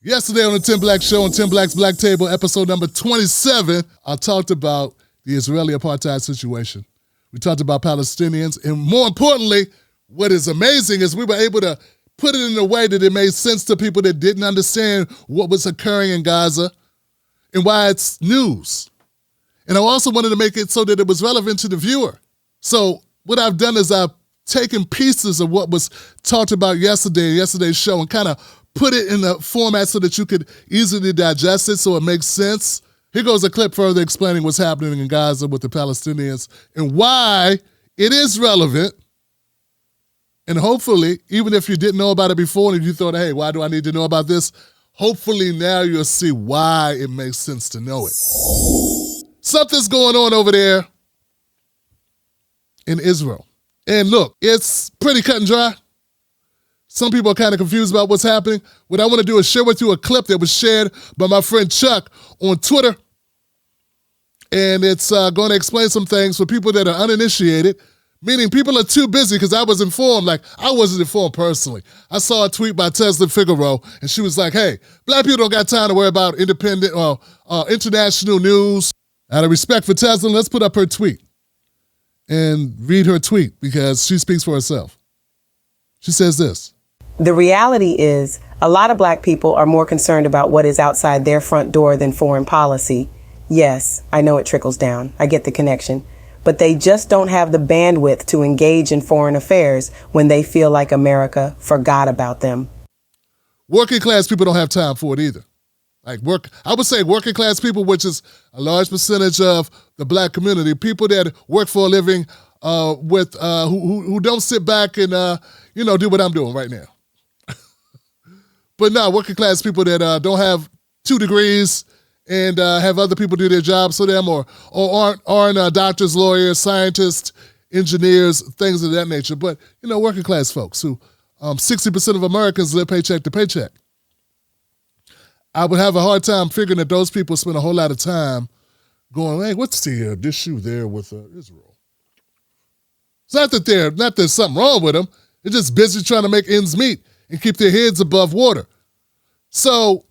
Yesterday on the Tim Black Show on Tim Black's Black Table, episode number 27, I talked about the Israeli apartheid situation. We talked about Palestinians, and more importantly, what is amazing is we were able to put it in a way that it made sense to people that didn't understand what was occurring in Gaza and why it's news. And I also wanted to make it so that it was relevant to the viewer. So what I've done is I've taken pieces of what was talked about yesterday's show, and kind of put it in a format so that you could easily digest it so it makes sense. Here goes a clip further explaining what's happening in Gaza with the Palestinians and why it is relevant. And hopefully, even if you didn't know about it before and you thought, hey, why do I need to know about this? Hopefully now you'll see why it makes sense to know it. Something's going on over there in Israel. And look, it's pretty cut and dry. Some people are kind of confused about what's happening. What I want to do is share with you a clip that was shared by my friend Chuck on Twitter. And it's going to explain some things for people that are uninitiated, meaning people are too busy, because I was informed. Like, I wasn't informed personally. I saw a tweet by Tesla Figaro, and she was like, hey, black people don't got time to worry about independent or international news. Out of respect for Tesla, let's put up her tweet and read her tweet because she speaks for herself. She says this. The reality is a lot of black people are more concerned about what is outside their front door than foreign policy. Yes, I know it trickles down. I get the connection. But they just don't have the bandwidth to engage in foreign affairs when they feel like America forgot about them. Working class people don't have time for it either. I would say working class people, which is a large percentage of the black community, people that work for a living who don't sit back and do what I'm doing right now. But no, working class people that don't have 2 degrees and have other people do their jobs for them, or aren't doctors, lawyers, scientists, engineers, things of that nature. But working class folks who 60% of Americans live paycheck to paycheck. I would have a hard time figuring that those people spend a whole lot of time going, hey, what's the issue there with Israel? It's not that there's something wrong with them. They're just busy trying to make ends meet and keep their heads above water. So,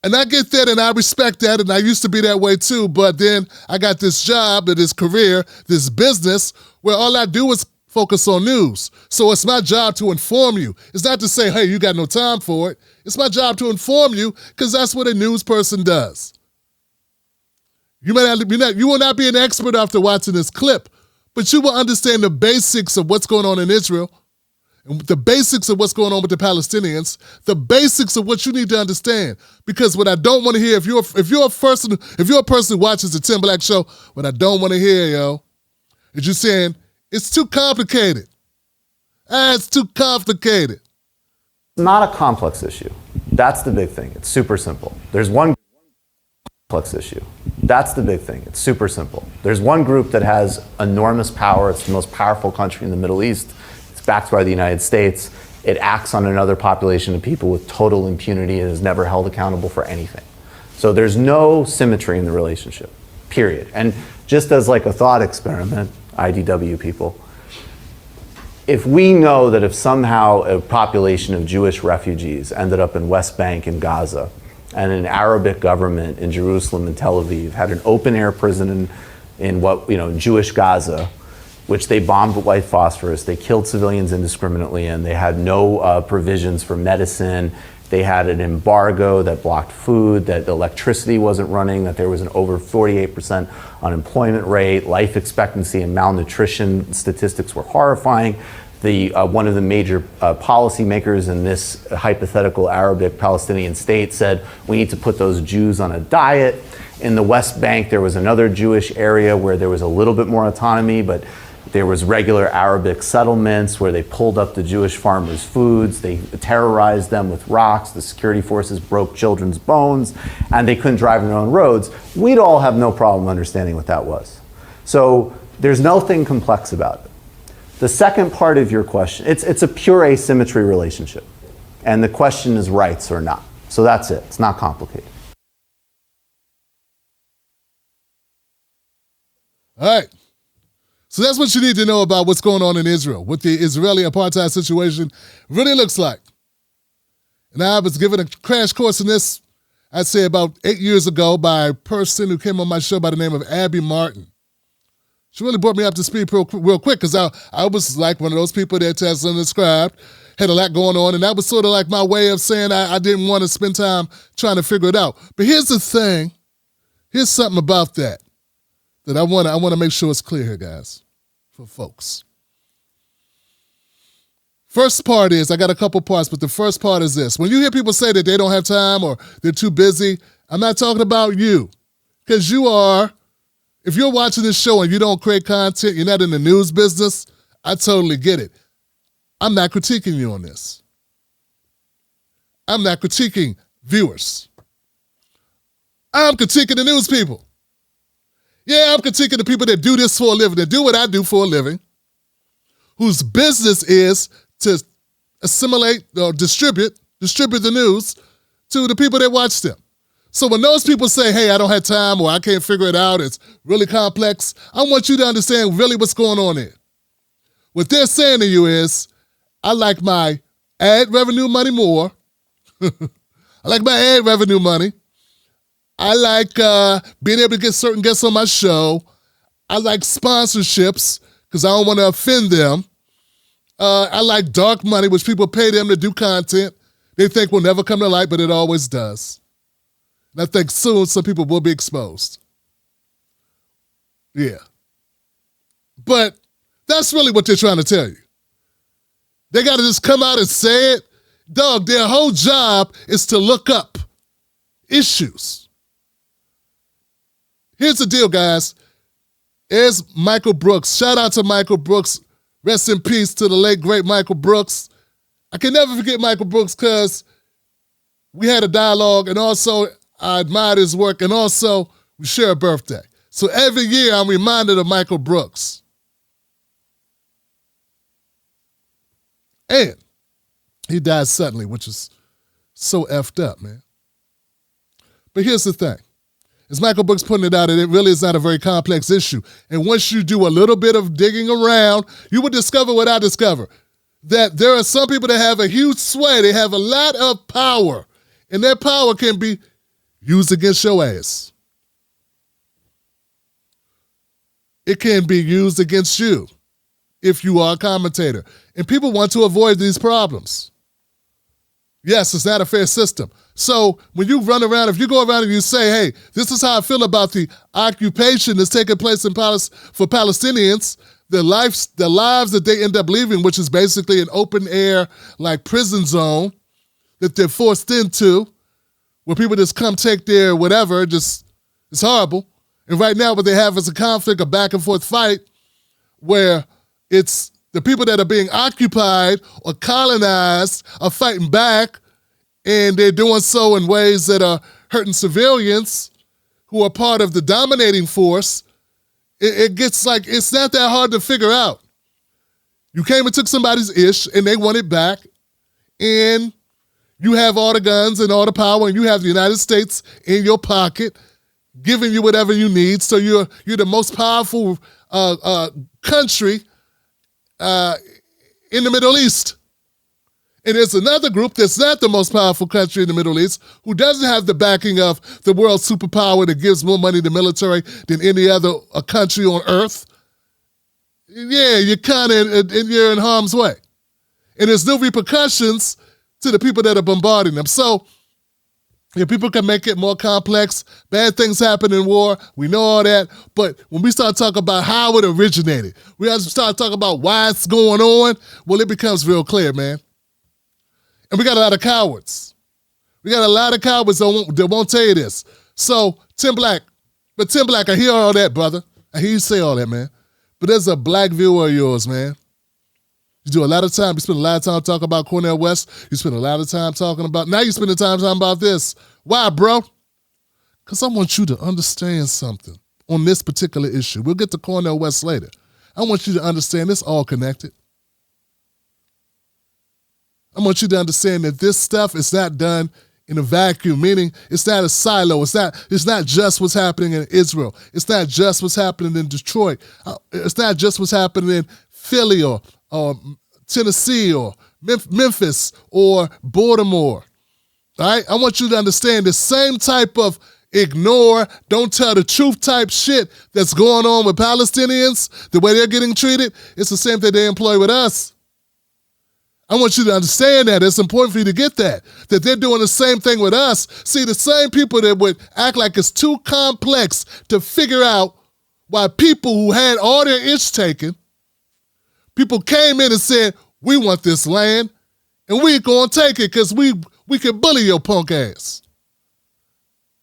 and I get that and I respect that, and I used to be that way too, but then I got this job, this career, this business, where all I do is focus on news. So it's my job to inform you. It's not to say, hey, you got no time for it. It's my job to inform you, because that's what a news person does. You will not be an expert after watching this clip, but you will understand the basics of what's going on in Israel, and the basics of what's going on with the Palestinians, the basics of what you need to understand. Because what I don't want to hear, if you're a person who watches the Tim Black Show, what I don't want to hear, is you saying it's too complicated. It's too complicated. It's not a complex issue. That's the big thing. It's super simple. There's one complex issue. That's the big thing. It's super simple. There's one group that has enormous power. It's the most powerful country in the Middle East. It's backed by the United States. It acts on another population of people with total impunity and is never held accountable for anything. So there's no symmetry in the relationship, period. And just as like a thought experiment, IDW people, if we know that if somehow a population of Jewish refugees ended up in West Bank and Gaza, and an Arabic government in Jerusalem and Tel Aviv had an open-air prison in Jewish Gaza, which they bombed with white phosphorus, they killed civilians indiscriminately, and they had no provisions for medicine. They had an embargo that blocked food, that electricity wasn't running, that there was an over 48% unemployment rate, life expectancy and malnutrition statistics were horrifying. One of the major policymakers in this hypothetical Arabic Palestinian state said, we need to put those Jews on a diet. In the West Bank, there was another Jewish area where there was a little bit more autonomy, but there was regular Arabic settlements where they pulled up the Jewish farmers' foods, they terrorized them with rocks, the security forces broke children's bones, and they couldn't drive on their own roads. We'd all have no problem understanding what that was. So there's nothing complex about it. The second part of your question, it's a pure asymmetry relationship. And the question is rights or not. So that's it. It's not complicated. All right. So that's what you need to know about what's going on in Israel, what the Israeli apartheid situation really looks like. And I was given a crash course in this, I'd say about 8 years ago, by a person who came on my show by the name of Abby Martin. She really brought me up to speed real quick because I was like one of those people that Tesla described, had a lot going on, and that was sort of like my way of saying I didn't want to spend time trying to figure it out. But here's the thing. Here's something about that I want to make sure it's clear here, guys, for folks. First part is, I got a couple parts, but the first part is this. When you hear people say that they don't have time or they're too busy, I'm not talking about you. Because you are, if you're watching this show and you don't create content, you're not in the news business, I totally get it. I'm not critiquing you on this. I'm not critiquing viewers. I'm critiquing the news people. Yeah, I'm critiquing the people that do this for a living, that do what I do for a living, whose business is to assimilate or distribute the news to the people that watch them. So when those people say, hey, I don't have time or I can't figure it out, it's really complex, I want you to understand really what's going on here. What they're saying to you is, I like my ad revenue money more. I like my ad revenue money. I like being able to get certain guests on my show. I like sponsorships because I don't want to offend them. I like dark money, which people pay them to do content they think will never come to light, but it always does. And I think soon some people will be exposed. Yeah. But that's really what they're trying to tell you. They got to just come out and say it. Dog, their whole job is to look up issues. Here's the deal, guys. There's Michael Brooks. Shout out to Michael Brooks. Rest in peace to the late, great Michael Brooks. I can never forget Michael Brooks because we had a dialogue and also I admired his work and also we share a birthday. So every year I'm reminded of Michael Brooks. And he died suddenly, which is so effed up, man. But here's the thing. As Michael Brooks pointed it out, it really is not a very complex issue. And once you do a little bit of digging around, you will discover what I discover, that there are some people that have a huge sway. They have a lot of power, and their power can be used against your ass. It can be used against you if you are a commentator. And people want to avoid these problems. Yes, it's not a fair system. So when you run around, if you go around and you say, hey, this is how I feel about the occupation that's taking place in for Palestinians, the lives that they end up leaving, which is basically an open air, like prison zone that they're forced into, where people just come take their whatever, it's horrible. And right now what they have is a conflict, a back and forth fight, where it's the people that are being occupied or colonized are fighting back, and they're doing so in ways that are hurting civilians who are part of the dominating force. It gets like, it's not that hard to figure out. You came and took somebody's ish, and they want it back, and you have all the guns and all the power, and you have the United States in your pocket, giving you whatever you need, so you're the most powerful country in the Middle East. And there's another group that's not the most powerful country in the Middle East who doesn't have the backing of the world superpower that gives more money to the military than any other country on earth. Yeah, you're kind of you're in harm's way. And there's no repercussions to the people that are bombarding them. So if people can make it more complex, bad things happen in war, we know all that. But when we start talking about how it originated, we have to start talking about why it's going on, well, it becomes real clear, man. And we got a lot of cowards. We got a lot of cowards that won't tell you this. So, Tim Black, I hear all that, brother. I hear you say all that, man. But there's a black viewer of yours, man. You do a lot of time. You spend a lot of time talking about Cornel West. You spend a lot of time talking about, now you spend the time talking about this. Why, bro? Because I want you to understand something on this particular issue. We'll get to Cornel West later. I want you to understand it's all connected. I want you to understand that this stuff is not done in a vacuum, meaning it's not a silo. It's not just what's happening in Israel. It's not just what's happening in Detroit. It's not just what's happening in Philly or Tennessee or Memphis or Baltimore All right? I want you to understand the same type of ignore, don't tell the truth type shit that's going on with Palestinians, the way they're getting treated, it's the same thing they employ with us. I want you to understand that. It's important for you to get that they're doing the same thing with us. See, the same people that would act like it's too complex to figure out why people who had all their inch taken, people came in and said, we want this land, and we ain't gonna take it because we can bully your punk ass.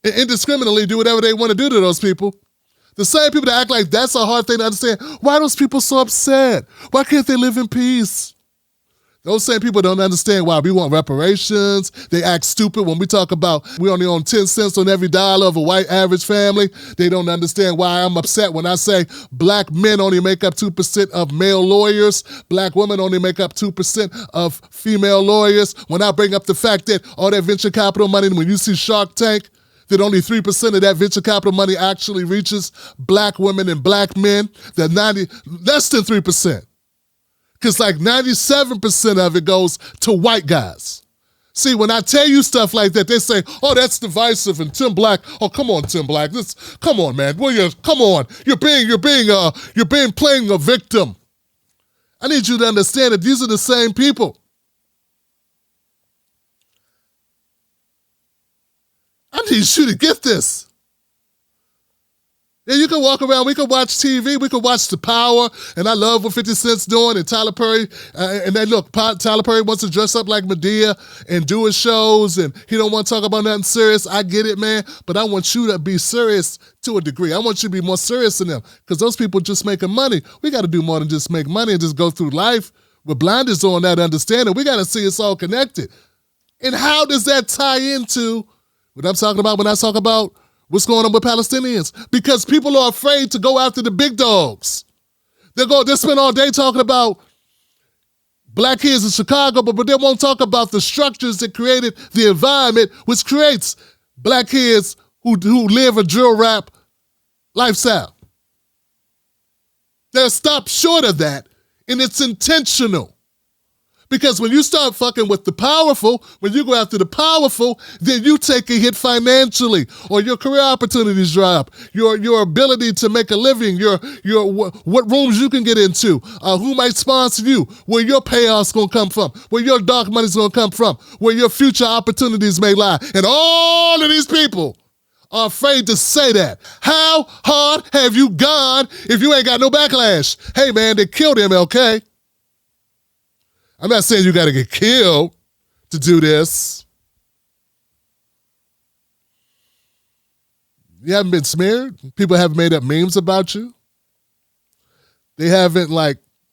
And indiscriminately do whatever they want to do to those people. The same people that act like that's a hard thing to understand. Why are those people so upset? Why can't they live in peace? Those same people don't understand why we want reparations. They act stupid when we talk about we only own 10 cents on every dollar of a white average family. They don't understand why I'm upset when I say black men only make up 2% of male lawyers. Black women only make up 2% of female lawyers. When I bring up the fact that all that venture capital money, when you see Shark Tank, that only 3% of that venture capital money actually reaches black women and black men, that less than 3%. Because like 97% of it goes to white guys. See, when I tell you stuff like that, they say, oh, that's divisive, and Tim Black, oh, come on, Tim Black, come on, man, come on, you're playing a victim. I need you to understand that these are the same people. I need you to get this. Yeah, you can walk around, we can watch TV, we can watch The Power, and I love what 50 Cent's doing, and Tyler Perry, and then look, Tyler Perry wants to dress up like Madea and do his shows, and he don't want to talk about nothing serious. I get it, man, but I want you to be serious to a degree. I want you to be more serious than them, because those people just making money. We got to do more than just make money and just go through life with blinders on, that understanding. We got to see it's all connected. And how does that tie into what I'm talking about when I talk about what's going on with Palestinians? Because people are afraid to go after the big dogs. They spend all day talking about black kids in Chicago, but they won't talk about the structures that created the environment which creates black kids who live a drill rap lifestyle. They're stopped short of that, and it's intentional. Because when you start fucking with the powerful, when you go after the powerful, then you take a hit financially, or your career opportunities drop, your ability to make a living, what rooms you can get into, who might sponsor you, where your payoff's gonna come from, where your dark money's gonna come from, where your future opportunities may lie. And all of these people are afraid to say that. How hard have you gone if you ain't got no backlash? Hey man, they killed MLK. I'm not saying you got to get killed to do this. You haven't been smeared. People haven't made up memes about you. They haven't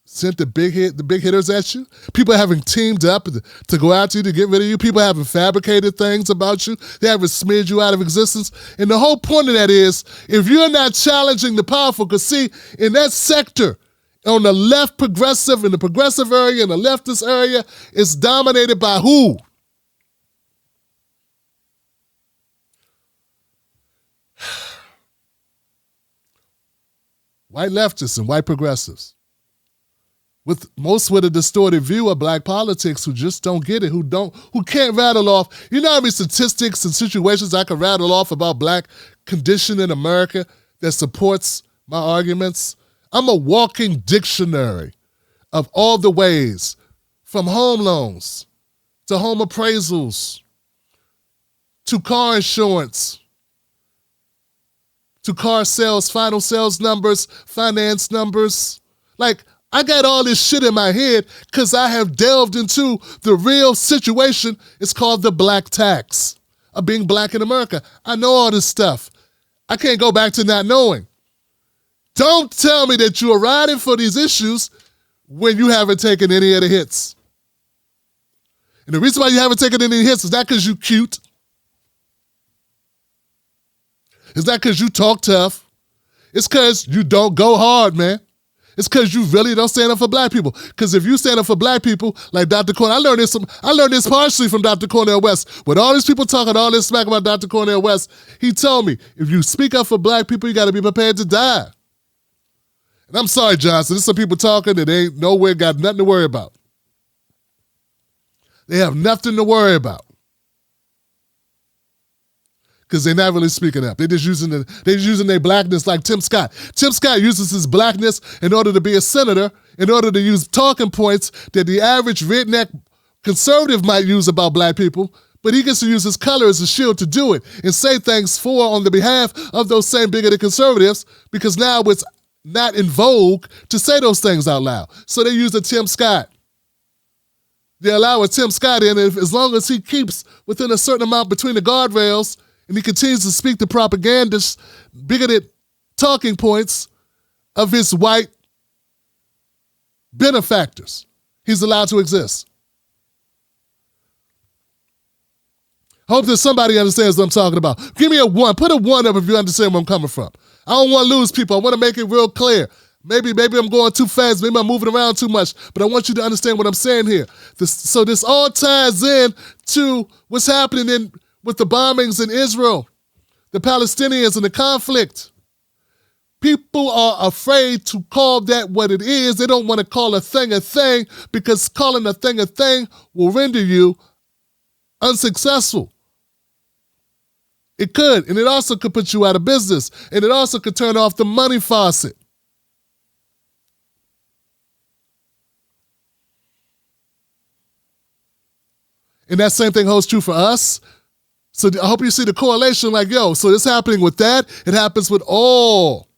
sent the big hitters at you. People haven't teamed up to go after you to get rid of you. People haven't fabricated things about you. They haven't smeared you out of existence. And the whole point of that is, if you're not challenging the powerful, because see, in that sector, on the left progressive, in the progressive area, in the leftist area, it's dominated by who? White leftists and white progressives. With a distorted view of black politics, who just don't get it, who can't rattle off. You know how many statistics and situations I can rattle off about black condition in America that supports my arguments? I'm a walking dictionary of all the ways, from home loans to home appraisals to car insurance to car sales, final sales numbers, finance numbers. I got all this shit in my head because I have delved into the real situation. It's called the black tax of being black in America. I know all this stuff. I can't go back to not knowing. Don't tell me that you are riding for these issues when you haven't taken any of the hits. And the reason why you haven't taken any hits is not because you cute. It's not because you talk tough. It's because you don't go hard, man. It's because you really don't stand up for black people. Because if you stand up for black people, like Dr. Cornel, I learned this partially from Dr. Cornel West. With all these people talking all this smack about Dr. Cornel West, he told me, if you speak up for black people, you got to be prepared to die. And I'm sorry, Johnson, there's some people talking that ain't nowhere, got nothing to worry about. They have nothing to worry about. because they're not really speaking up. They're just using their blackness like Tim Scott. Tim Scott uses his blackness in order to be a senator, in order to use talking points that the average redneck conservative might use about black people, but he gets to use his color as a shield to do it and say things on the behalf of those same bigoted conservatives, because now it's not in vogue to say those things out loud. So they use a Tim Scott. They allow a Tim Scott in as long as he keeps within a certain amount between the guardrails and he continues to speak the propagandist, bigoted talking points of his white benefactors. He's allowed to exist. Hope that somebody understands what I'm talking about. Give me a 1. Put a 1 up if you understand where I'm coming from. I don't want to lose people. I want to make it real clear. Maybe I'm going too fast. Maybe I'm moving around too much. But I want you to understand what I'm saying here. So this all ties in to what's happening with the bombings in Israel, the Palestinians and the conflict. People are afraid to call that what it is. They don't want to call a thing because calling a thing will render you unsuccessful. It could, and it also could put you out of business, and it also could turn off the money faucet. And that same thing holds true for us. So I hope you see the correlation, like, so it's happening with that. It happens with all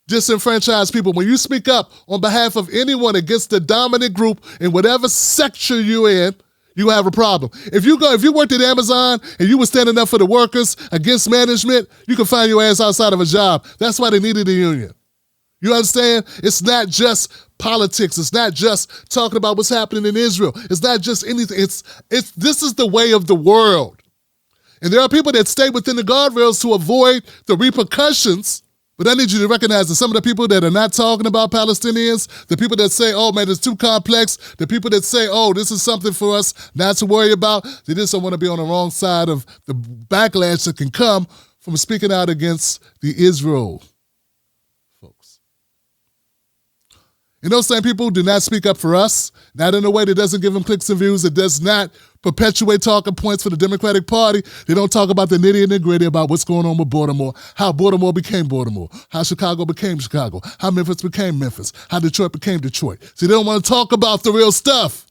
disenfranchised people. When you speak up on behalf of anyone against the dominant group in whatever sector you're in, you have a problem. If you worked at Amazon and you were standing up for the workers against management, you can find your ass outside of a job. That's why they needed a union. You understand? It's not just politics. It's not just talking about what's happening in Israel. It's not just anything. This is the way of the world. And there are people that stay within the guardrails to avoid the repercussions. But I need you to recognize that some of the people that are not talking about Palestinians, the people that say, oh man, it's too complex, the people that say, oh, this is something for us not to worry about, they just don't want to be on the wrong side of the backlash that can come from speaking out against the Israel folks. And those same people do not speak up for us, not in a way that doesn't give them clicks and views, that does not perpetuate talking points for the Democratic Party. They don't talk about the nitty and the gritty about what's going on with Baltimore, how Baltimore became Baltimore, how Chicago became Chicago, how Memphis became Memphis, how Detroit became Detroit. See, they don't want to talk about the real stuff.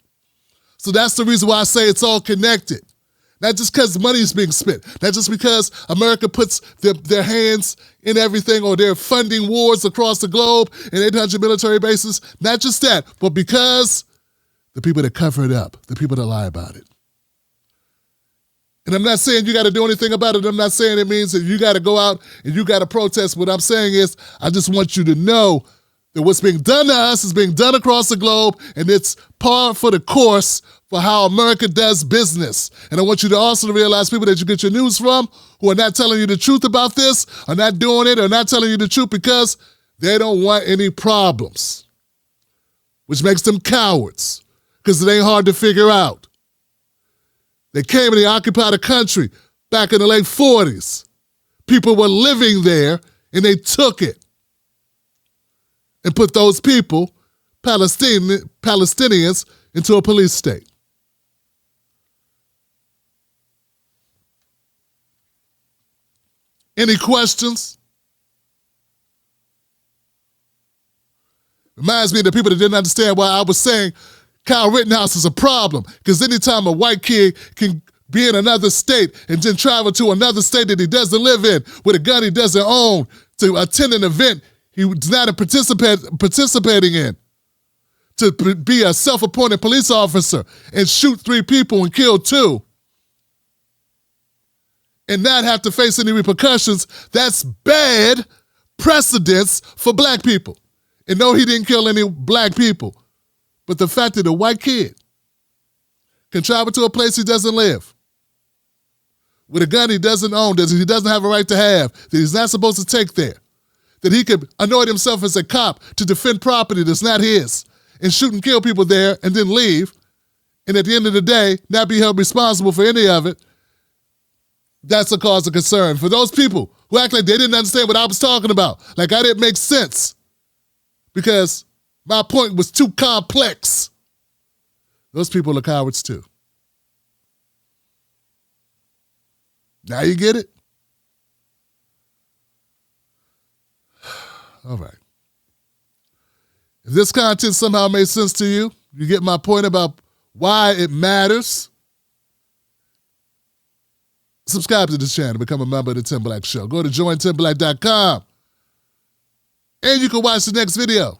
So that's the reason why I say it's all connected. Not just because money is being spent, not just because America puts their hands in everything or they're funding wars across the globe and 800 military bases, not just that, but because the people that cover it up, the people that lie about it. And I'm not saying you got to do anything about it. I'm not saying it means that you got to go out and you got to protest. What I'm saying is I just want you to know that what's being done to us is being done across the globe, and it's par for the course for how America does business. And I want you to also realize people that you get your news from who are not telling you the truth about this, are not doing it, or not telling you the truth because they don't want any problems, which makes them cowards because it ain't hard to figure out. They came and they occupied a country back in the late 40s. People were living there and they took it and put those people, Palestinians, into a police state. Any questions? Reminds me of the people that didn't understand why I was saying Kyle Rittenhouse is a problem, because anytime a white kid can be in another state and then travel to another state that he doesn't live in with a gun he doesn't own to attend an event he's not participating in, to be a self-appointed police officer and shoot 3 people and kill 2 and not have to face any repercussions, that's bad precedence for black people. And no, he didn't kill any black people. But the fact that a white kid can travel to a place he doesn't live with a gun he doesn't own, that he doesn't have a right to have, that he's not supposed to take there, that he could anoint himself as a cop to defend property that's not his and shoot and kill people there and then leave, and at the end of the day, not be held responsible for any of it, that's a cause of concern. For those people who act like they didn't understand what I was talking about, like I didn't make sense because my point was too complex, those people are cowards too. Now you get it? All right. If this content somehow made sense to you, you get my point about why it matters, subscribe to this channel, become a member of the Tim Black Show. Go to jointimblack.com and you can watch the next video.